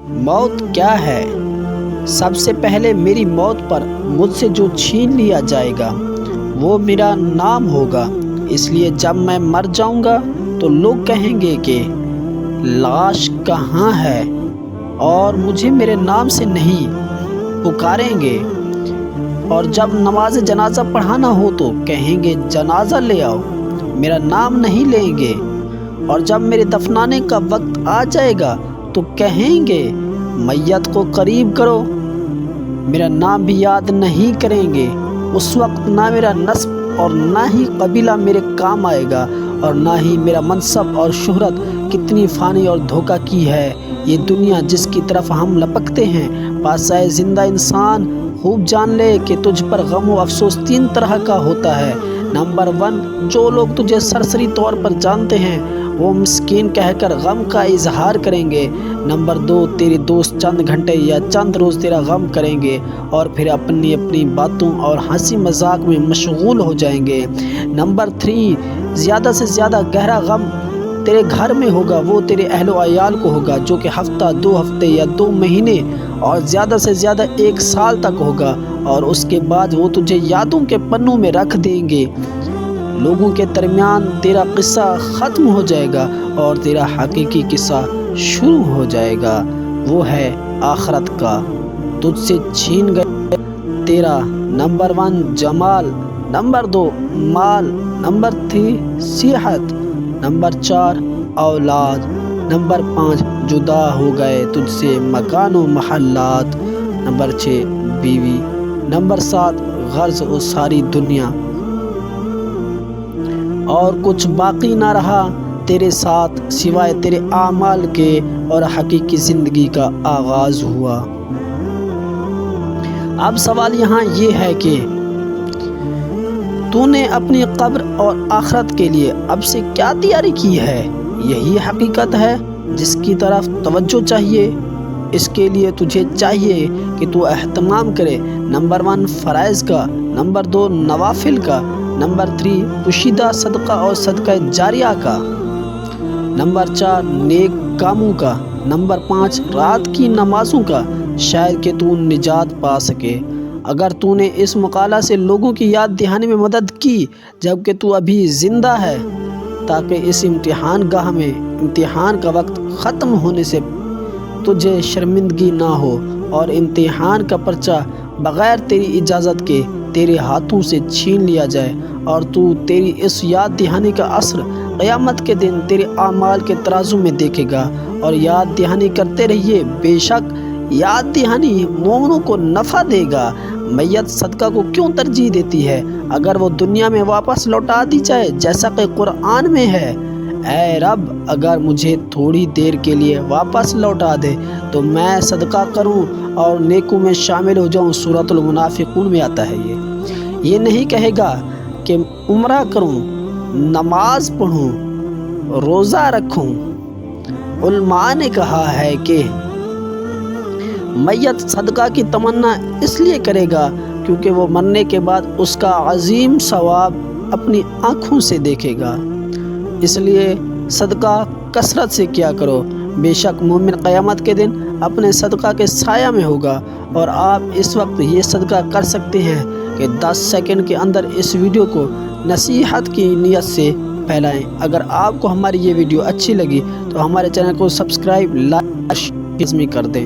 موت کیا ہے؟ سب سے پہلے میری موت پر مجھ سے جو چھین لیا جائے گا وہ میرا نام ہوگا، اس لیے جب میں مر جاؤں گا تو لوگ کہیں گے کہ لاش کہاں ہے، اور مجھے میرے نام سے نہیں پکاریں گے۔ اور جب نماز جنازہ پڑھانا ہو تو کہیں گے جنازہ لے آؤ، میرا نام نہیں لیں گے۔ اور جب میرے دفنانے کا وقت آ جائے گا تو کہیں گے میت کو قریب کرو، میرا نام بھی یاد نہیں کریں گے۔ اس وقت نہ میرا نسب اور نہ ہی قبیلہ میرے کام آئے گا، اور نہ ہی میرا منصب اور شہرت کتنی فانی اور دھوکہ کی ہے یہ دنیا جس کی طرف ہم لپکتے ہیں۔ پاس آئے زندہ انسان، خوب جان لے کہ تجھ پر غم و افسوس تین طرح کا ہوتا ہے۔ نمبر 1، جو لوگ تجھے سرسری طور پر جانتے ہیں وہ مسکین کہہ کر غم کا اظہار کریں گے۔ نمبر 2، تیرے دوست چند گھنٹے یا چند روز تیرا غم کریں گے اور پھر اپنی اپنی باتوں اور ہنسی مذاق میں مشغول ہو جائیں گے۔ نمبر 3، زیادہ سے زیادہ گہرا غم تیرے گھر میں ہوگا، وہ تیرے اہل و عیال کو ہوگا، جو کہ ہفتہ، 2 ہفتے یا 2 مہینے اور زیادہ سے زیادہ 1 سال تک ہوگا، اور اس کے بعد وہ تجھے یادوں کے پنوں میں رکھ دیں گے۔ لوگوں کے درمیان تیرا قصہ ختم ہو جائے گا اور تیرا حقیقی قصہ شروع ہو جائے گا، وہ ہے آخرت کا۔ تجھ سے چھین گئے تیرا نمبر 1 جمال، نمبر 2 مال، نمبر 3 صحت، نمبر 4 اولاد، نمبر 5 جدا ہو گئے تجھ سے مکان و محلات، نمبر 6 بیوی، نمبر 7 غرض و ساری دنیا، اور کچھ باقی نہ رہا تیرے ساتھ سوائے تیرے اعمال کے، اور حقیقی زندگی کا آغاز ہوا۔ اب سوال یہاں یہ ہے کہ تو نے اپنی قبر اور آخرت کے لیے اب سے کیا تیاری کی ہے؟ یہی حقیقت ہے جس کی طرف توجہ چاہیے۔ اس کے لیے تجھے چاہیے کہ تو اہتمام کرے نمبر 1 فرائض کا، نمبر 2 نوافل کا، نمبر 3 پوشیدہ صدقہ اور صدقہ جاریہ کا، نمبر 4 نیک کاموں کا، نمبر 5 رات کی نمازوں کا، شاید کہ تو نجات پا سکے۔ اگر تو نے اس مقالہ سے لوگوں کی یاد دہانی میں مدد کی جبکہ تو ابھی زندہ ہے، تاکہ اس امتحان گاہ میں امتحان کا وقت ختم ہونے سے تجھے شرمندگی نہ ہو اور امتحان کا پرچہ بغیر تیری اجازت کے تیرے ہاتھوں سے چھین لیا جائے، اور تو تیری اس یاد دہانی کا اثر قیامت کے دن تیرے اعمال کے ترازو میں دیکھے گا۔ اور یاد دہانی کرتے رہیے، بے شک یاد دہانی مومنوں کو نفع دے گا۔ میت صدقہ کو کیوں ترجیح دیتی ہے اگر وہ دنیا میں واپس لوٹا دی جائے جیسا کہ قرآن میں ہے؟ اے رب، اگر مجھے تھوڑی دیر کے لیے واپس لوٹا دے تو میں صدقہ کروں اور نیکوں میں شامل ہو جاؤں۔ سورۃ المنافقون میں آتا ہے۔ یہ نہیں کہے گا کہ عمرہ کروں، نماز پڑھوں، روزہ رکھوں۔ علماء نے کہا ہے کہ میت صدقہ کی تمنا اس لیے کرے گا کیونکہ وہ مرنے کے بعد اس کا عظیم ثواب اپنی آنکھوں سے دیکھے گا، اس لیے صدقہ کثرت سے کیا کرو۔ بے شک مومن قیامت کے دن اپنے صدقہ کے سایہ میں ہوگا، اور آپ اس وقت یہ صدقہ کر سکتے ہیں کہ 10 سیکنڈ کے اندر اس ویڈیو کو نصیحت کی نیت سے پھیلائیں۔ اگر آپ کو ہماری یہ ویڈیو اچھی لگی تو ہمارے چینل کو سبسکرائب، لائک، شیئر کر دیں۔